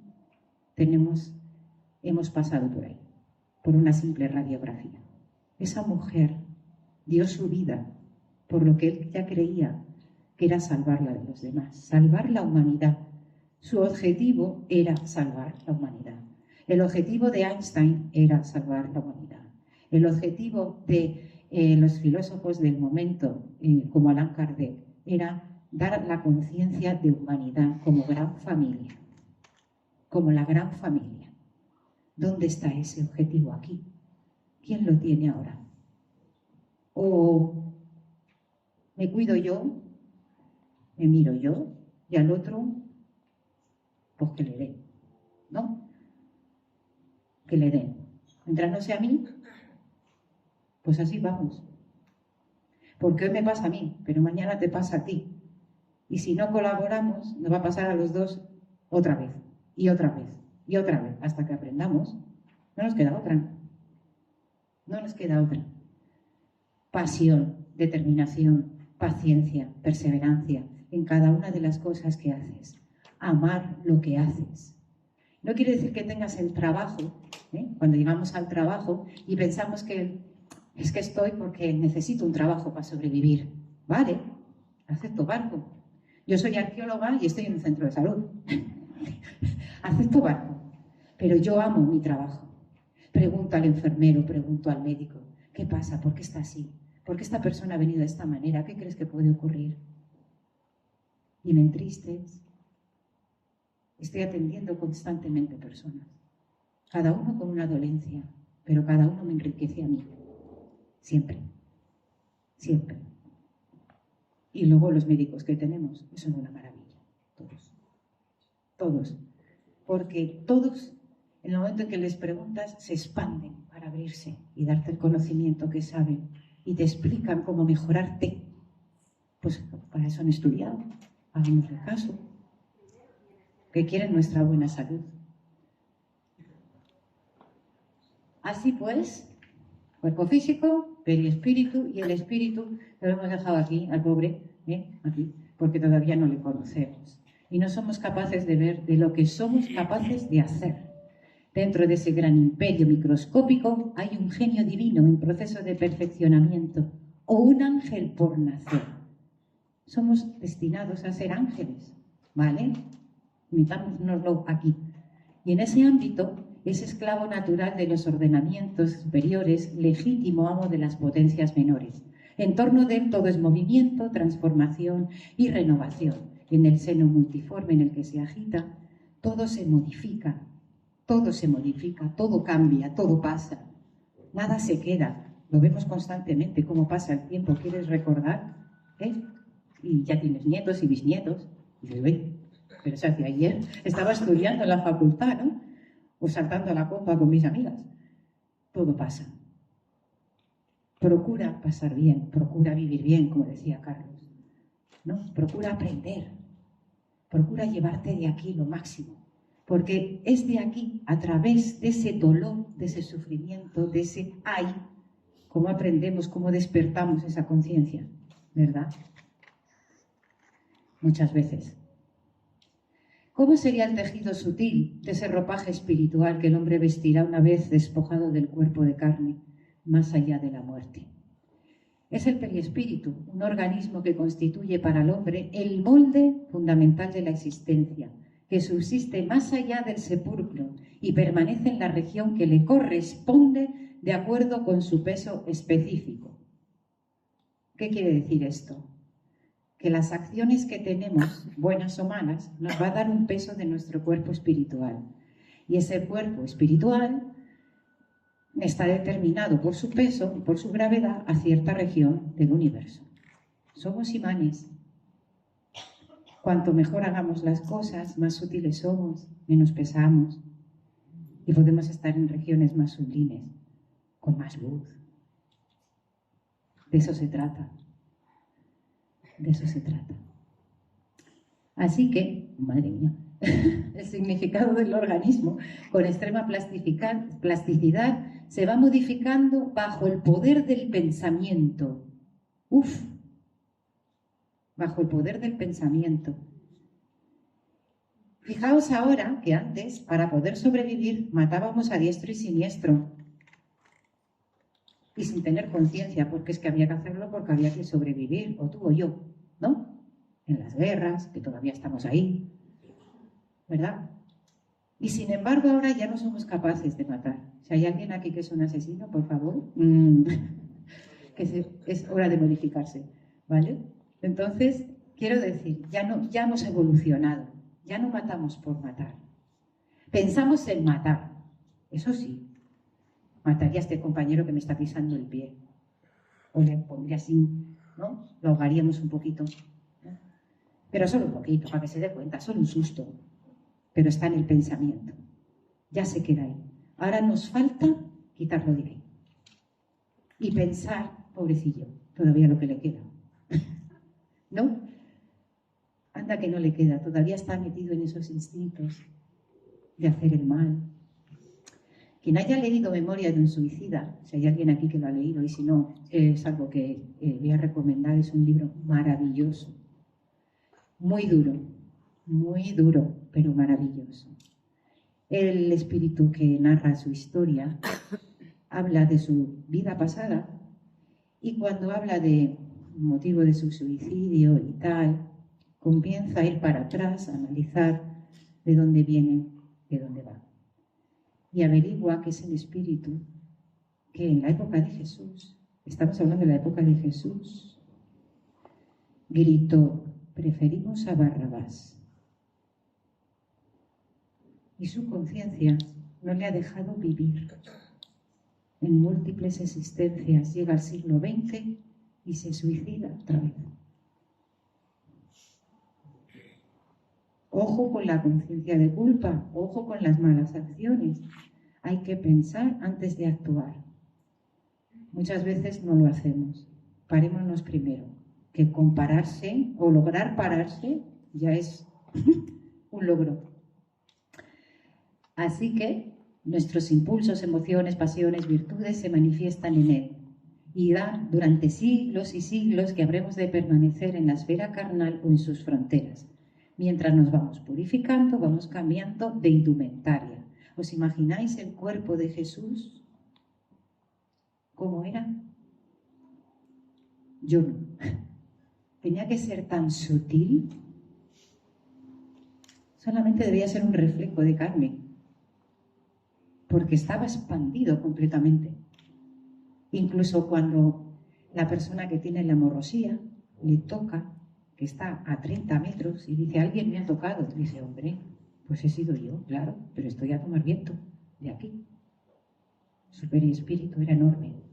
hemos pasado por ahí, por una simple radiografía. Esa mujer dio su vida por lo que él ya creía que era salvarla de los demás, salvar la humanidad. Su objetivo era salvar la humanidad. El objetivo de Einstein era salvar la humanidad. El objetivo de los filósofos del momento, como Allan Kardec, era dar la conciencia de humanidad como gran familia, como la gran familia. ¿Dónde está ese objetivo aquí? ¿Quién lo tiene ahora? ¿O me cuido yo, me miro yo y al otro, pues que le den, ¿no? Que le den. Mientras no sea a mí, pues así vamos. Porque hoy me pasa a mí, pero mañana te pasa a ti. Y si no colaboramos, nos va a pasar a los dos otra vez, y otra vez, y otra vez, hasta que aprendamos. No nos queda otra. No nos queda otra. Pasión, determinación, paciencia, perseverancia en cada una de las cosas que haces. Amar lo que haces. No quiere decir que tengas el trabajo, cuando llegamos al trabajo y pensamos que Es que estoy porque necesito un trabajo para sobrevivir. Vale, acepto barco. Yo soy arqueóloga y estoy en un centro de salud. Acepto barco. Pero yo amo mi trabajo. Pregunto al enfermero, pregunto al médico, ¿qué pasa? ¿Por qué está así? ¿Por qué esta persona ha venido de esta manera? ¿Qué crees que puede ocurrir? Vienen tristes. Estoy atendiendo constantemente personas. Cada uno con una dolencia, pero cada uno me enriquece a mí. Siempre. Siempre. Y luego los médicos que tenemos, son una maravilla. Todos. Todos. Porque todos, en el momento en que les preguntas, se expanden para abrirse y darte el conocimiento que saben y te explican cómo mejorarte. Pues para eso han estudiado. Hagámosle caso. Que quieren nuestra buena salud. Así pues, cuerpo físico, periespíritu, y el espíritu lo hemos dejado aquí, al pobre, aquí, porque todavía no le conocemos. Y no somos capaces de ver de lo que somos capaces de hacer. Dentro de ese gran imperio microscópico hay un genio divino en proceso de perfeccionamiento, o un ángel por nacer. Somos destinados a ser ángeles, ¿vale? Imitámonoslo aquí. Y en ese ámbito es esclavo natural de los ordenamientos superiores, legítimo amo de las potencias menores. En torno de él todo es movimiento, transformación y renovación. En el seno multiforme en el que se agita, todo se modifica, todo cambia, todo pasa. Nada se queda. Lo vemos constantemente, cómo pasa el tiempo. ¿Quieres recordar? Y ya tienes nietos y bisnietos. Y dices, pero eso hace ayer. Estaba estudiando en la facultad, ¿no? O saltando a la copa con mis amigas. Todo pasa. Procura pasar bien, procura vivir bien, como decía Carlos, ¿no? Procura aprender, procura llevarte de aquí lo máximo, porque es de aquí, a través de ese dolor, de ese sufrimiento, de ese ay, cómo aprendemos, cómo despertamos esa conciencia, ¿verdad? Muchas veces. ¿Cómo sería el tejido sutil de ese ropaje espiritual que el hombre vestirá una vez despojado del cuerpo de carne, más allá de la muerte? Es el periespíritu, un organismo que constituye para el hombre el molde fundamental de la existencia, que subsiste más allá del sepulcro y permanece en la región que le corresponde de acuerdo con su peso específico. ¿Qué quiere decir esto? Que las acciones que tenemos, buenas o malas, nos va a dar un peso de nuestro cuerpo espiritual. Y ese cuerpo espiritual está determinado por su peso y por su gravedad a cierta región del universo. Somos imanes. Cuanto mejor hagamos las cosas, más sutiles somos, menos pesamos y podemos estar en regiones más sublimes, con más luz. De eso se trata. De eso se trata. Así que, madre mía, el significado del organismo con extrema plasticidad se va modificando bajo el poder del pensamiento. Bajo el poder del pensamiento. Fijaos ahora que antes, para poder sobrevivir, matábamos a diestro y siniestro. Y sin tener conciencia, porque es que había que hacerlo porque había que sobrevivir, o tú o yo, ¿no? En las guerras, que todavía estamos ahí, ¿verdad? Y sin embargo ahora ya no somos capaces de matar. Si hay alguien aquí que es un asesino, por favor, es hora de modificarse, ¿vale? Entonces, quiero decir, ya hemos evolucionado, ya no matamos por matar. Pensamos en matar, eso sí. Mataría a este compañero que me está pisando el pie. O le pondría así, ¿no? Lo ahogaríamos un poquito, ¿no? Pero solo un poquito, para que se dé cuenta, solo un susto. Pero está en el pensamiento. Ya se queda ahí. Ahora nos falta quitarlo de ahí. Y pensar, pobrecillo, todavía lo que le queda. ¿No? Anda que no le queda, todavía está metido en esos instintos de hacer el mal. Quien haya leído Memoria de un suicida, si hay alguien aquí que lo ha leído, y si no, es algo que voy a recomendar, es un libro maravilloso. Muy duro, pero maravilloso. El espíritu que narra su historia habla de su vida pasada Y cuando habla de motivo de su suicidio y tal, comienza a ir para atrás, a analizar de dónde viene, de dónde va. Y averigua que es el espíritu que en la época de Jesús, estamos hablando de la época de Jesús, gritó: preferimos a Barrabás. Y su conciencia no le ha dejado vivir. En múltiples existencias llega al siglo XX y se suicida otra vez. Ojo con la conciencia de culpa, ojo con las malas acciones. Hay que pensar antes de actuar. Muchas veces no lo hacemos. Parémonos primero, que compararse o lograr pararse ya es un logro. Así que nuestros impulsos, emociones, pasiones, virtudes se manifiestan en él y dan durante siglos y siglos que habremos de permanecer en la esfera carnal o en sus fronteras. Mientras nos vamos purificando, vamos cambiando de indumentaria. ¿Os imagináis el cuerpo de Jesús? ¿Cómo era? Yo no. Tenía que ser tan sutil. Solamente debía ser un reflejo de carne, porque estaba expandido completamente. Incluso cuando la persona que tiene la hemorragia le toca, que está a 30 metros, y dice: alguien me ha tocado, dice: hombre, pues he sido yo, claro, pero estoy a tomar viento de aquí. Su perispíritu era enorme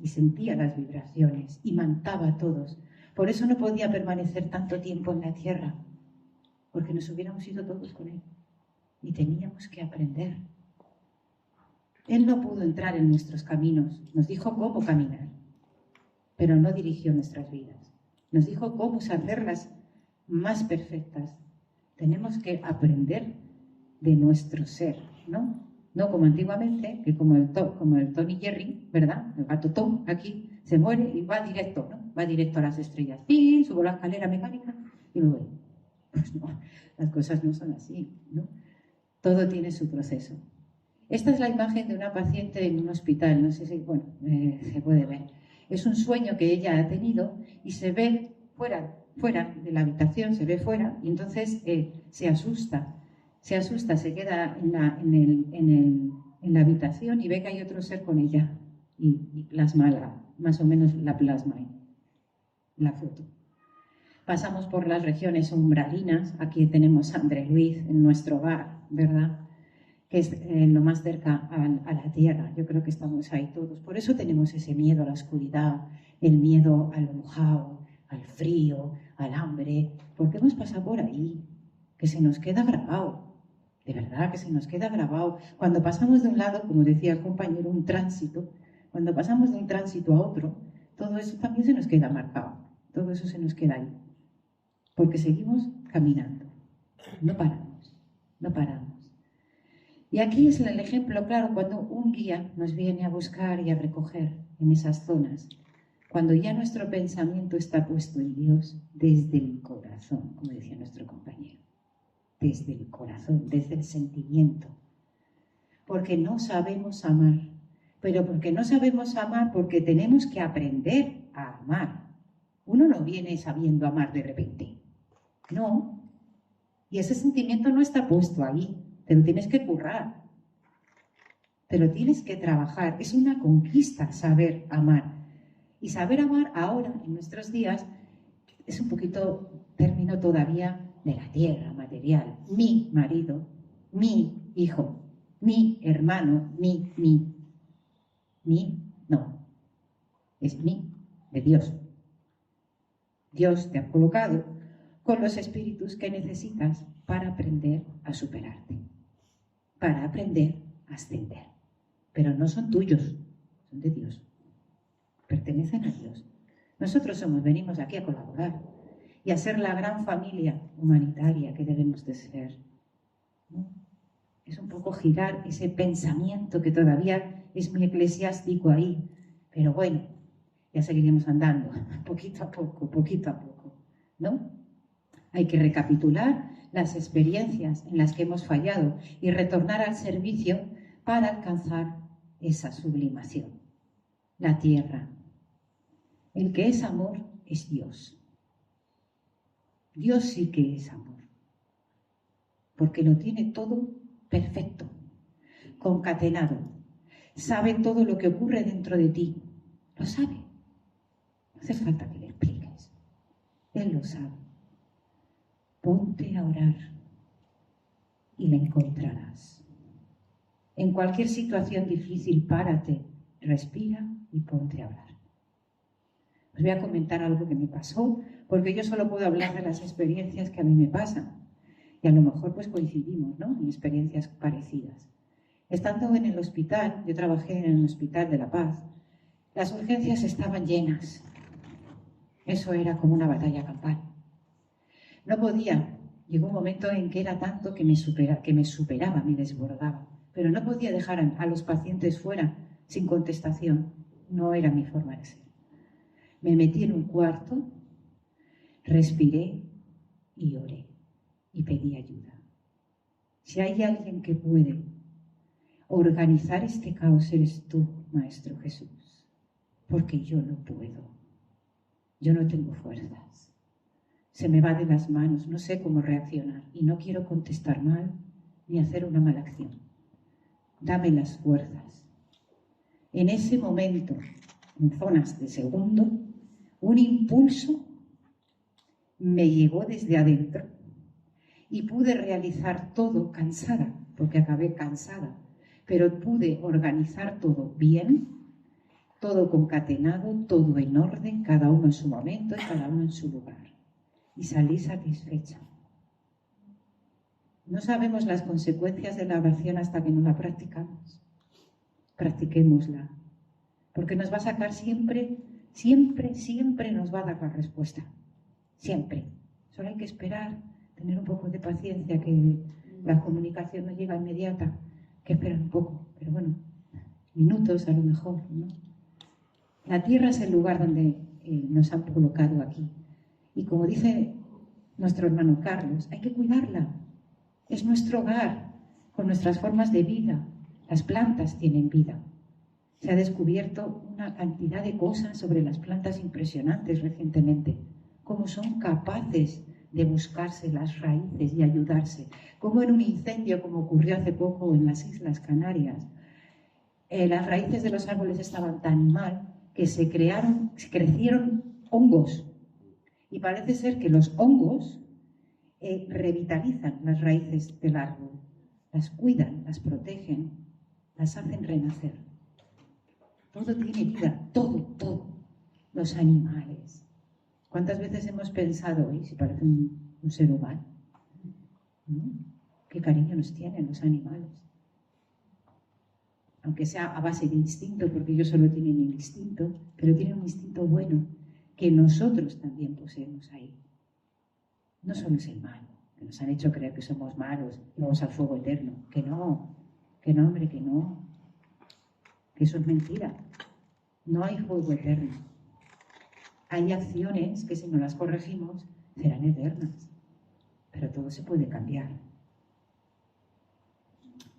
y sentía las vibraciones y mantaba a todos. Por eso no podía permanecer tanto tiempo en la tierra, porque nos hubiéramos ido todos con él y teníamos que aprender. Él no pudo entrar en nuestros caminos, nos dijo cómo caminar, pero no dirigió nuestras vidas. Nos dijo cómo hacerlas más perfectas. Tenemos que aprender de nuestro ser, ¿no? No como antiguamente, que como el Tom y Jerry, ¿verdad? El gato Tom aquí se muere y va directo, ¿no? Va directo a las estrellas. ¡Pin! Subo la escalera mecánica y me voy. Pues no, las cosas no son así, ¿no? Todo tiene su proceso. Esta es la imagen de una paciente en un hospital, no sé si, bueno, se puede ver. Es un sueño que ella ha tenido y se ve fuera de la habitación, se ve fuera, y entonces se asusta, se queda en la habitación y ve que hay otro ser con ella y plasma más o menos la plasma en la foto. Pasamos por las regiones umbralinas, aquí tenemos a André Luis en nuestro hogar, ¿verdad? Que es lo más cerca a la tierra. Yo creo que estamos ahí todos. Por eso tenemos ese miedo a la oscuridad, el miedo a lo mojado, al frío, al hambre, porque hemos pasado por ahí, que se nos queda grabado, de verdad que se nos queda grabado. Cuando pasamos de un lado, como decía el compañero, un tránsito, cuando pasamos de un tránsito a otro, todo eso también se nos queda marcado, todo eso se nos queda ahí, porque seguimos caminando, no paramos, no paramos. Y aquí es el ejemplo claro cuando un guía nos viene a buscar y a recoger en esas zonas, cuando ya nuestro pensamiento está puesto en Dios desde el corazón, como decía nuestro compañero, desde el corazón, desde el sentimiento, porque no sabemos amar, pero porque no sabemos amar porque tenemos que aprender a amar. Uno no viene sabiendo amar de repente, no, y ese sentimiento no está puesto ahí. Te lo tienes que currar, te lo tienes que trabajar. Es una conquista saber amar. Y saber amar ahora, en nuestros días, es un poquito término todavía de la tierra material. Mi marido, mi hijo, mi hermano, mi. Mi, no. Es mi, de Dios. Dios te ha colocado con los espíritus que necesitas para aprender a superarte, para aprender a ascender. Pero no son tuyos, son de Dios. Pertenecen a Dios. Nosotros venimos aquí a colaborar y a ser la gran familia humanitaria que debemos de ser, ¿no? Es un poco girar ese pensamiento que todavía es muy eclesiástico ahí, pero bueno, ya seguiremos andando, poquito a poco, ¿no? Hay que recapitular las experiencias en las que hemos fallado y retornar al servicio para alcanzar esa sublimación. La tierra El que es amor es Dios. Dios sí que es amor, porque lo tiene todo perfecto, concatenado. Sabe todo lo que ocurre dentro de ti. Lo sabe. No hace falta que le expliques. Él lo sabe. Ponte a orar y le encontrarás. En cualquier situación difícil, párate, respira y ponte a orar. Os voy a comentar algo que me pasó, porque yo solo puedo hablar de las experiencias que a mí me pasan. Y a lo mejor pues coincidimos, ¿no?, en experiencias parecidas. Estando en el hospital, yo trabajé en el Hospital de La Paz, las urgencias estaban llenas. Eso era como una batalla campal. No podía. Llegó un momento en que era tanto que me superaba, me desbordaba. Pero no podía dejar a los pacientes fuera sin contestación. No era mi forma de ser. Me metí en un cuarto, respiré y oré y pedí ayuda. Si hay alguien que puede organizar este caos, eres tú, Maestro Jesús, porque yo no puedo. Yo no tengo fuerzas. Se me va de las manos, no sé cómo reaccionar y no quiero contestar mal ni hacer una mala acción. Dame las fuerzas. En ese momento, en zonas de segundo, un impulso me llegó desde adentro y pude realizar todo cansada, porque acabé cansada, pero pude organizar todo bien, todo concatenado, todo en orden, cada uno en su momento y cada uno en su lugar. Y salí satisfecha. No sabemos las consecuencias de la oración hasta que no la practicamos. Practiquémosla, porque nos va a sacar siempre nos va a dar la respuesta. Siempre. Solo hay que esperar, tener un poco de paciencia, que la comunicación no llega inmediata, que esperar un poco, pero bueno, minutos a lo mejor, ¿no? La tierra es el lugar donde nos han colocado aquí. Y como dice nuestro hermano Carlos, hay que cuidarla. Es nuestro hogar, con nuestras formas de vida. Las plantas tienen vida. Se ha descubierto una cantidad de cosas sobre las plantas impresionantes recientemente. Cómo son capaces de buscarse las raíces y ayudarse. Como en un incendio, como ocurrió hace poco en las Islas Canarias, las raíces de los árboles estaban tan mal que se crecieron hongos. Y parece ser que los hongos revitalizan las raíces del árbol, las cuidan, las protegen, las hacen renacer. Todo tiene vida, todo. Los animales. ¿Cuántas veces hemos pensado, hoy si parece un ser humano? ¿No? ¿Qué cariño nos tienen los animales? Aunque sea a base de instinto, porque ellos solo tienen el instinto, pero tienen un instinto bueno que nosotros también poseemos ahí. No solo es el malo, que nos han hecho creer que somos malos y vamos al fuego eterno. Que no, hombre, que no. Que eso es mentira. No hay fuego eterno. Hay acciones que si no las corregimos serán eternas. Pero todo se puede cambiar.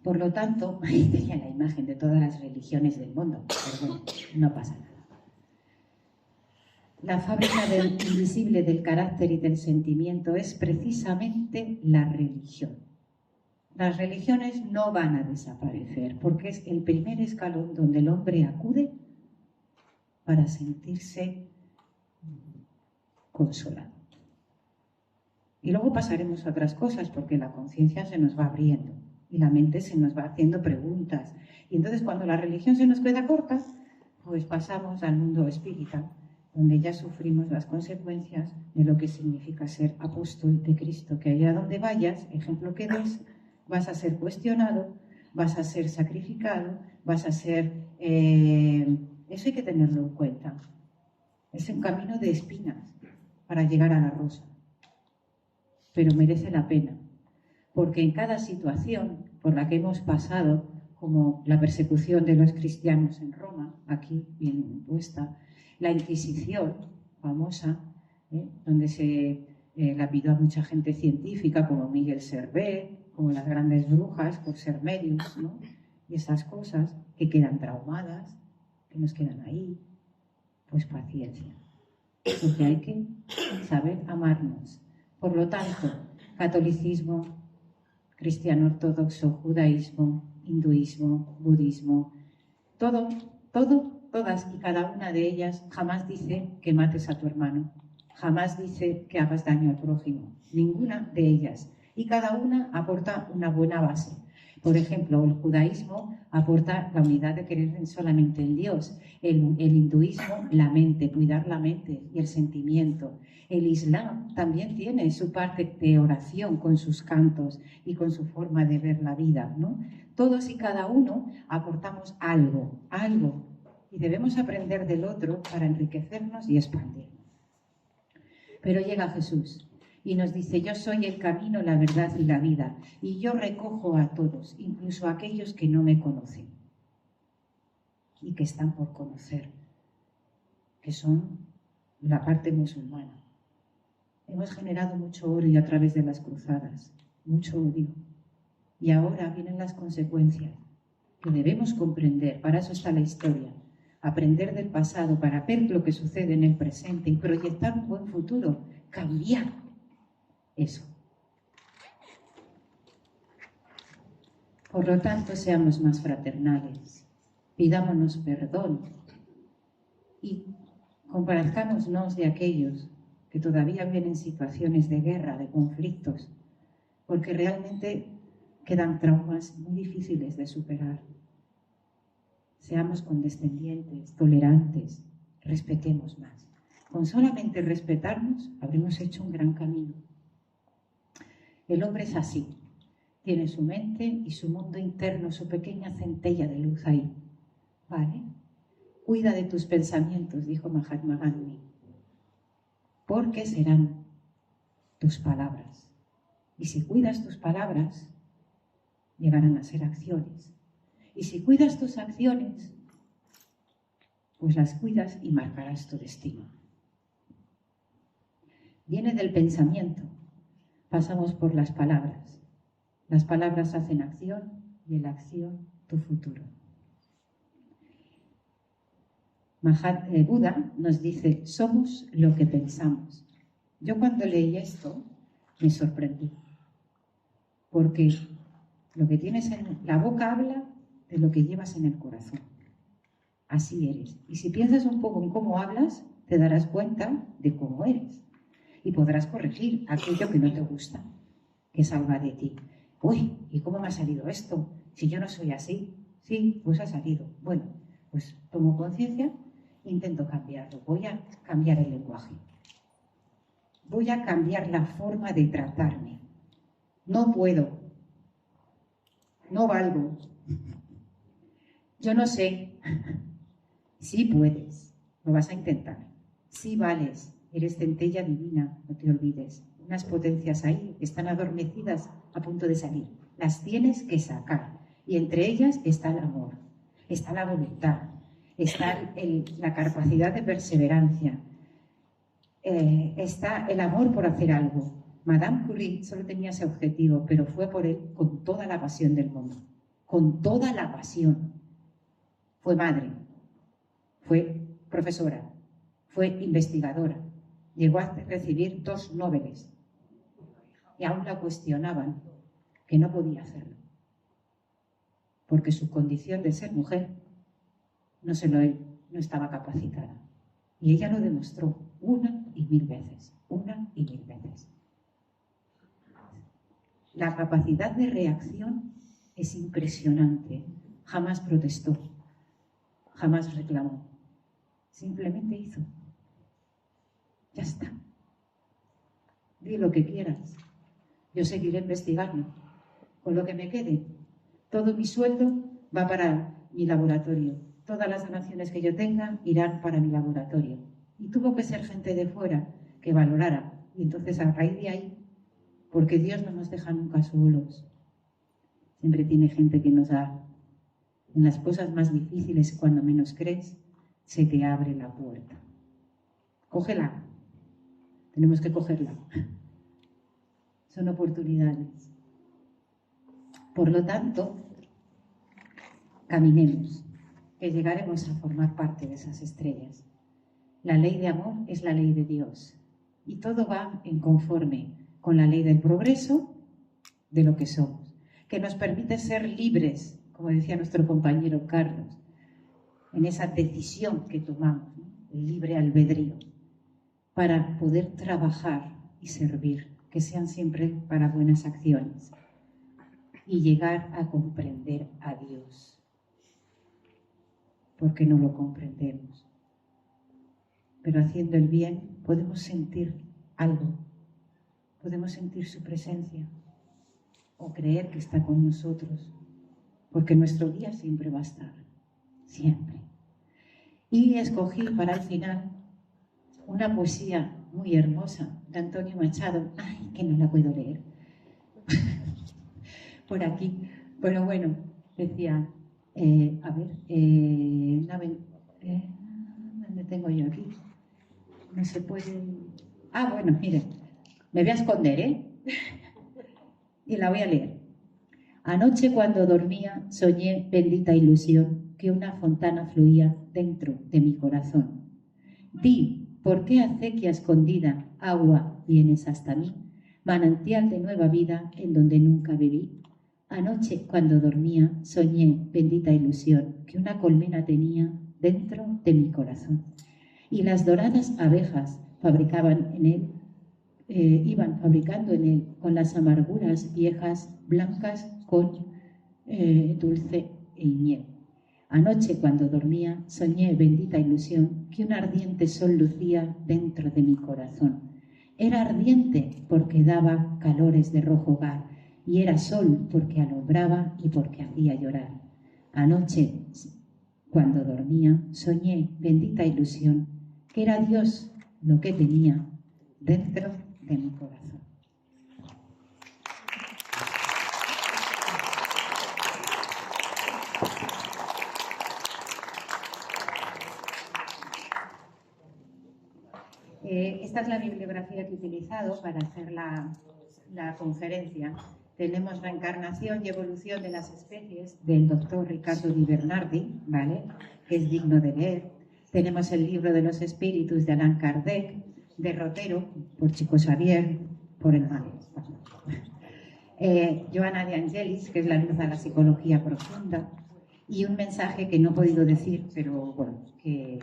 Por lo tanto, ahí tenía la imagen de todas las religiones del mundo. Pero bueno, no pasa nada. La fábrica del invisible del carácter y del sentimiento es precisamente la religión. Las religiones no van a desaparecer porque es el primer escalón donde el hombre acude para sentirse consolado. Y luego pasaremos a otras cosas porque la conciencia se nos va abriendo y la mente se nos va haciendo preguntas. Y entonces cuando la religión se nos queda corta, pues pasamos al mundo espírita, donde ya sufrimos las consecuencias de lo que significa ser apóstol de Cristo, que allá donde vayas, ejemplo que des, vas a ser cuestionado, vas a ser sacrificado, vas a ser... Eso hay que tenerlo en cuenta. Es un camino de espinas para llegar a la rosa. Pero merece la pena, porque en cada situación por la que hemos pasado, como la persecución de los cristianos en Roma, aquí bien impuesta, la Inquisición famosa, donde se lapidó a mucha gente científica como Miguel Servet, como las grandes brujas por ser medios, ¿no? Y esas cosas que quedan traumadas, que nos quedan ahí, Pues paciencia, porque hay que saber amarnos. Por lo tanto, catolicismo, cristiano ortodoxo, judaísmo, hinduismo, budismo, todas y cada una de ellas jamás dice que mates a tu hermano, jamás dice que hagas daño al prójimo, ninguna de ellas. Y cada una aporta una buena base. Por ejemplo, el judaísmo aporta la unidad de creer solamente en Dios. El hinduismo, la mente, cuidar la mente y el sentimiento. El islam también tiene su parte de oración con sus cantos y con su forma de ver la vida, ¿no? Todos y cada uno aportamos algo. Y debemos aprender del otro para enriquecernos y expandirnos. Pero llega Jesús y nos dice: yo soy el camino, la verdad y la vida, y yo recojo a todos, incluso a aquellos que no me conocen y que están por conocer, que son la parte musulmana. Hemos generado mucho odio a través de las cruzadas, mucho odio, y ahora vienen las consecuencias que debemos comprender. Para eso está la historia, aprender del pasado para ver lo que sucede en el presente y proyectar un buen futuro, cambiar eso. Por lo tanto, seamos más fraternales, pidámonos perdón y compadezcámonos de aquellos que todavía viven en situaciones de guerra, de conflictos, porque realmente quedan traumas muy difíciles de superar. Seamos condescendientes, tolerantes, respetemos más. Con solamente respetarnos habremos hecho un gran camino. El hombre es así, tiene su mente y su mundo interno, su pequeña centella de luz ahí, ¿vale? Cuida de tus pensamientos, dijo Mahatma Gandhi, porque serán tus palabras. Y si cuidas tus palabras, llegarán a ser acciones. Y si cuidas tus acciones, pues las cuidas y marcarás tu destino. Viene del pensamiento. Pasamos por las palabras. Las palabras hacen acción y en la acción tu futuro. Buda nos dice: somos lo que pensamos. Yo cuando leí esto me sorprendí, porque lo que tienes en la boca habla de lo que llevas en el corazón. Así eres. Y si piensas un poco en cómo hablas, te darás cuenta de cómo eres. Y podrás corregir aquello que no te gusta, que salga de ti. Uy, ¿y cómo me ha salido esto? Si yo no soy así. Sí, pues ha salido. Bueno, pues tomo conciencia, intento cambiarlo. Voy a cambiar el lenguaje. Voy a cambiar la forma de tratarme. No puedo. No valgo. Yo no sé. Sí puedes. Lo vas a intentar. Sí vales. Eres centella divina, no te olvides. Unas potencias ahí están adormecidas a punto de salir. Las tienes que sacar. Y entre ellas está el amor, está la voluntad, está la capacidad de perseverancia, está el amor por hacer algo. Madame Curie solo tenía ese objetivo, pero fue por él con toda la pasión del mundo. Con toda la pasión. Fue madre, fue profesora, fue investigadora. Llegó a recibir 2 Nóbeles y aún la cuestionaban que no podía hacerlo, porque su condición de ser mujer no estaba capacitada. Y ella lo demostró una y mil veces. La capacidad de reacción es impresionante. Jamás protestó, jamás reclamó, simplemente hizo. Ya está. Di lo que quieras. Yo seguiré investigando. Con lo que me quede, todo mi sueldo va para mi laboratorio. Todas las donaciones que yo tenga irán para mi laboratorio. Y tuvo que ser gente de fuera que valorara. Y entonces a raíz de ahí, porque Dios no nos deja nunca solos. Siempre tiene gente que nos da. En las cosas más difíciles, cuando menos crees, se te abre la puerta. Cógela. Tenemos que cogerla. Son oportunidades. Por lo tanto, caminemos, que llegaremos a formar parte de esas estrellas. La ley de amor es la ley de Dios. Y todo va en conforme con la ley del progreso de lo que somos, que nos permite ser libres, como decía nuestro compañero Carlos, en esa decisión que tomamos, ¿no? El libre albedrío, para poder trabajar y servir, que sean siempre para buenas acciones, y llegar a comprender a Dios, porque no lo comprendemos. Pero haciendo el bien podemos sentir algo, podemos sentir su presencia o creer que está con nosotros, porque nuestro guía siempre va a estar, siempre. Y escogí para el final una poesía muy hermosa de Antonio Machado, ay, que no la puedo leer, por aquí, pero bueno, decía, ¿dónde tengo yo aquí? No se puede... Ah, bueno, miren, me voy a esconder, ¿eh? Y la voy a leer. Anoche cuando dormía soñé bendita ilusión que una fontana fluía dentro de mi corazón. Di, ¿por qué acequia escondida, agua, vienes hasta mí? Manantial de nueva vida en donde nunca bebí. Anoche cuando dormía soñé bendita ilusión que una colmena tenía dentro de mi corazón. Y las doradas abejas fabricaban en él, iban fabricando en él con las amarguras viejas blancas con dulce y miel. Anoche cuando dormía soñé bendita ilusión que un ardiente sol lucía dentro de mi corazón. Era ardiente porque daba calores de rojo hogar y era sol porque alumbraba y porque hacía llorar. Anoche cuando dormía soñé bendita ilusión que era Dios lo que tenía dentro de mi corazón. Esta es la bibliografía que he utilizado para hacer la conferencia. Tenemos Reencarnación y evolución de las especies del doctor Ricardo Di Bernardi, ¿vale? Que es digno de leer. Tenemos el libro de los espíritus de Allan Kardec, Derrotero, por Chico Xavier, por el mal. Joana de Angelis, que es la luz a la psicología profunda, y un mensaje que no he podido decir, pero bueno, que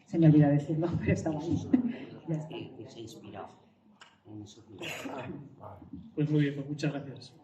se me olvidó decirlo, pero estaba ahí. Ya está. Que se inspiró en su vida. Pues muy bien, pues muchas gracias.